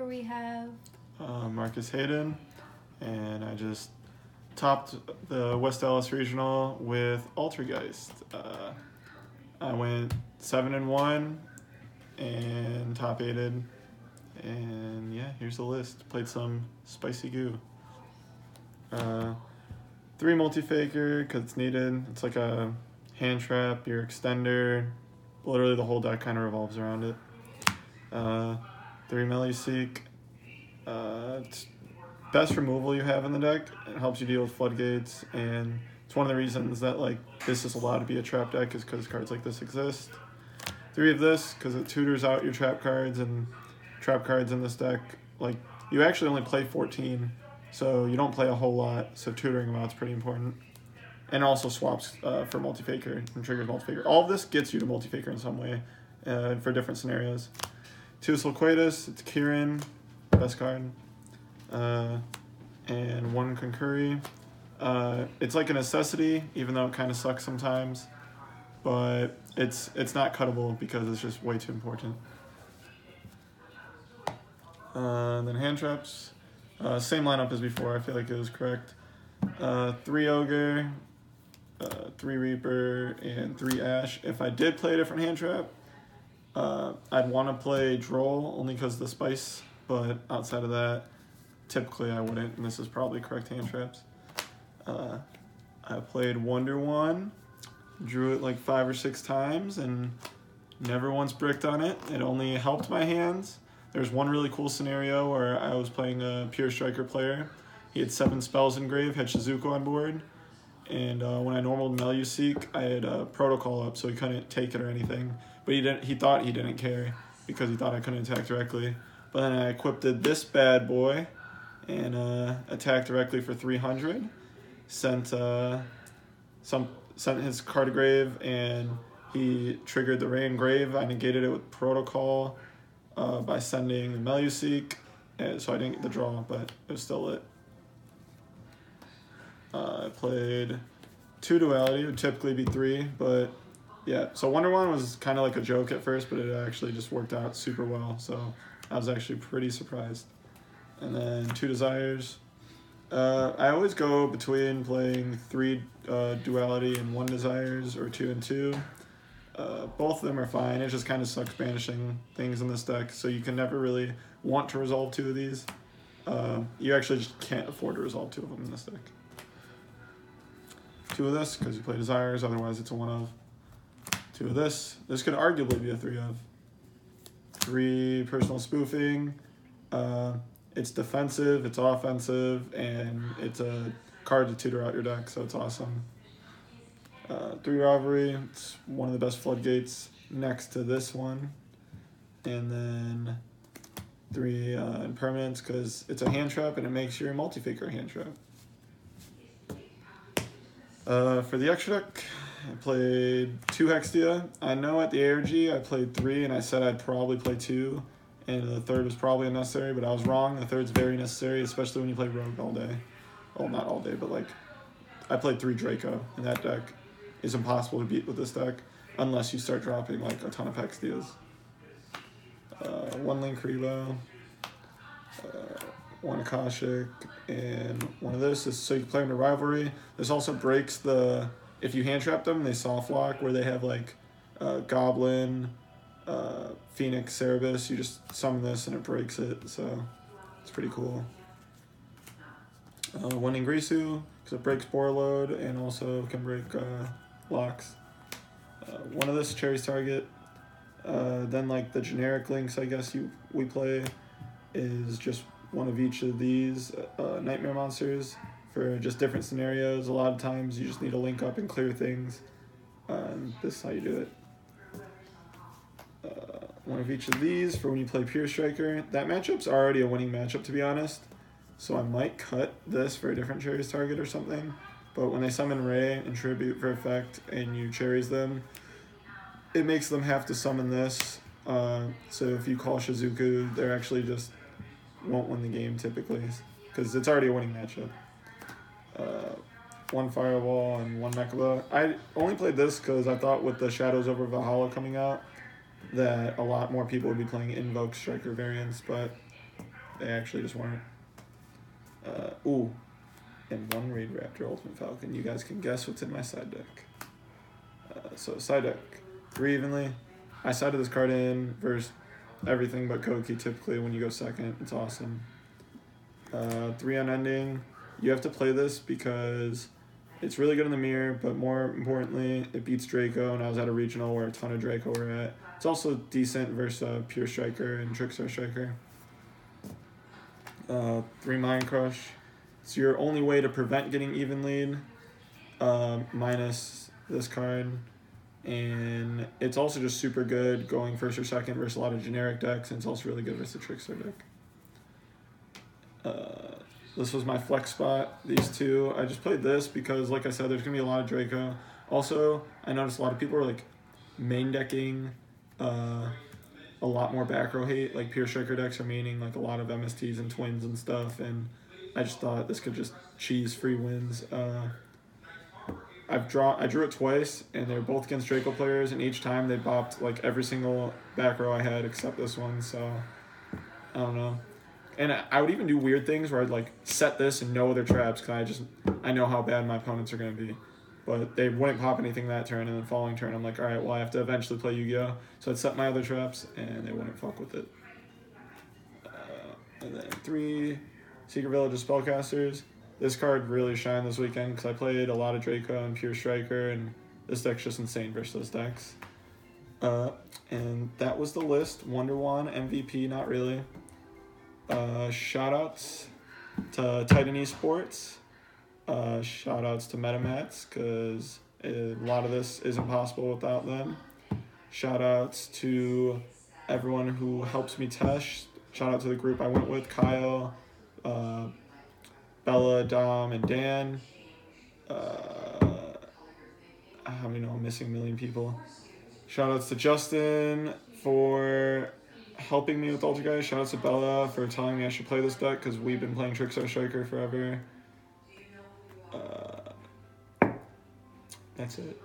here we have Marcus Hayden, and I just topped the West Allis Regional with Altergeist. I went 7-1 and top 8'd, and yeah, here's the list. Played some spicy goo. 3 multi-faker because it's needed. It's like a hand trap, your extender. Literally the whole deck kind of revolves around it. 3 Melee-Seek. It's best removal you have in the deck. It helps you deal with floodgates, and it's one of the reasons that like this is allowed to be a trap deck is because cards like this exist. 3 of this because it tutors out your trap cards, and trap cards in this deck, like you actually only play 14, so you don't play a whole lot, so tutoring them out is pretty important. And also swaps for multi-faker and triggers multi-faker. All of this gets you to multi-faker in some way for different scenarios. 2 Sulquatus, it's Kieran, best card. And 1 Concurry. It's like a necessity, even though it kind of sucks sometimes. But it's not cuttable because it's just way too important. Then hand traps. Same lineup as before, I feel like it was correct. 3 Ogre, 3 Reaper, and 3 Ash. If I did play a different hand trap, I'd want to play Droll, only because of the spice, but outside of that, typically I wouldn't, and this is probably correct hand traps. I played Wonder One, drew it like 5 or 6 times, and never once bricked on it. It only helped my hands. There's one really cool scenario where I was playing a Pure Striker player. He had 7 spells engraved, had Shizuku on board, and when I normaled Melee-Seek, I had Protocol up, so he couldn't take it or anything. But he thought he didn't care because he thought I couldn't attack directly. But then I equipped this bad boy and attacked directly for 300. Sent his card to grave, and he triggered the Rain Grave. I negated it with Protocol by sending the Melee-Seek, so I didn't get the draw, but it was still lit. I played 2 Duality, it would typically be 3, but yeah. So Wonder One was kind of like a joke at first, but it actually just worked out super well, so I was actually pretty surprised. And then 2 Desires. I always go between playing 3 Duality and 1 Desires, or 2 and 2. Both of them are fine. It just kind of sucks banishing things in this deck, so you can never really want to resolve 2 of these. You actually just can't afford to resolve 2 of them in this deck. 2 of this, because you play Desires, otherwise it's a 1 of. 2 of this. This could arguably be a 3 of. 3 Personal Spoofing. It's defensive, it's offensive, and it's a card to tutor out your deck, so it's awesome. 3 Rivalry, it's one of the best floodgates next to this one. And then 3 Impermanence, because it's a hand trap and it makes your multi-faker a hand trap. For the extra deck, I played 2 Hextia. I know at the ARG I played 3, and I said I'd probably play 2. And the 3rd was probably unnecessary, but I was wrong. The 3rd's very necessary, especially when you play Rogue all day. Well, not all day, but like, I played 3 Draco, and that deck is impossible to beat with this deck, unless you start dropping like a ton of Hextias. 1 Link Rebo, 1 Akashic, and 1 of this. So you can play into Rivalry. This also breaks the, if you hand trap them, they soft lock, where they have like Goblin, Phoenix, Cerebus. You just summon this and it breaks it, so it's pretty cool. 1 Ingrisu, because it breaks Borload and also can break locks. 1 of this, Cherry's Target. Then like the generic links, I guess we play is just 1 of each of these Nightmare Monsters for just different scenarios. A lot of times you just need to link up and clear things. This is how you do it. 1 of each of these for when you play Pure Striker. That matchup's already a winning matchup, to be honest, so I might cut this for a different Cherry's Target or something. But when they summon Ray and Tribute for effect and you Cherries them, it makes them have to summon this. So if you call Shizuku, they're actually just won't win the game typically, because it's already a winning matchup. 1 Fireball and 1 Mechaba. I only played this because I thought with the Shadows over Valhalla coming out that a lot more people would be playing Invoke Striker variants, but they actually just weren't. Ooh, and 1 Raid Raptor Ultimate Falcon. You guys can guess what's in my side deck. So side deck, 3 evenly. I sided this card in versus everything but Koki typically when you go second. It's awesome. 3 unending. You have to play this because it's really good in the mirror, but more importantly, it beats Draco, and I was at a regional where a ton of Draco were at. It's also decent versus Pure Striker and Trickstar Striker. 3 Mind Crush. It's your only way to prevent getting even lead, minus this card. And it's also just super good going first or second versus a lot of generic decks, and it's also really good versus the Trickstar deck. This was my flex spot, these 2. I just played this because, like I said, there's going to be a lot of Draco. Also, I noticed a lot of people are, like, main decking a lot more back row hate. Like, Pure Striker decks are maining, like, a lot of MSTs and Twins and stuff, and I just thought this could just cheese free wins. I drew it twice, and they were both against Draco players, and each time they bopped, like, every single back row I had except this one, so I don't know. And I would even do weird things where I'd, like, set this and no other traps because I know how bad my opponents are going to be. But they wouldn't pop anything that turn, and then following turn I'm like, all right, well, I have to eventually play Yu-Gi-Oh! So I'd set my other traps, and they wouldn't fuck with it. And then 3 Secret Village of Spellcasters. This card really shined this weekend because I played a lot of Draco and Pure Striker, and this deck's just insane versus those decks. And that was the list. Wonderwan, MVP, not really. Shoutouts to Titan Esports. Shoutouts to MetaMats because a lot of this isn't possible without them. Shoutouts to everyone who helps me test. Shout out to the group I went with, Kyle, Bella, Dom, and Dan. How many know I'm missing a million people? Shoutouts to Justin for helping me with Altergeist. Shoutouts to Bella for telling me I should play this deck because we've been playing Trickstar Striker forever. That's it.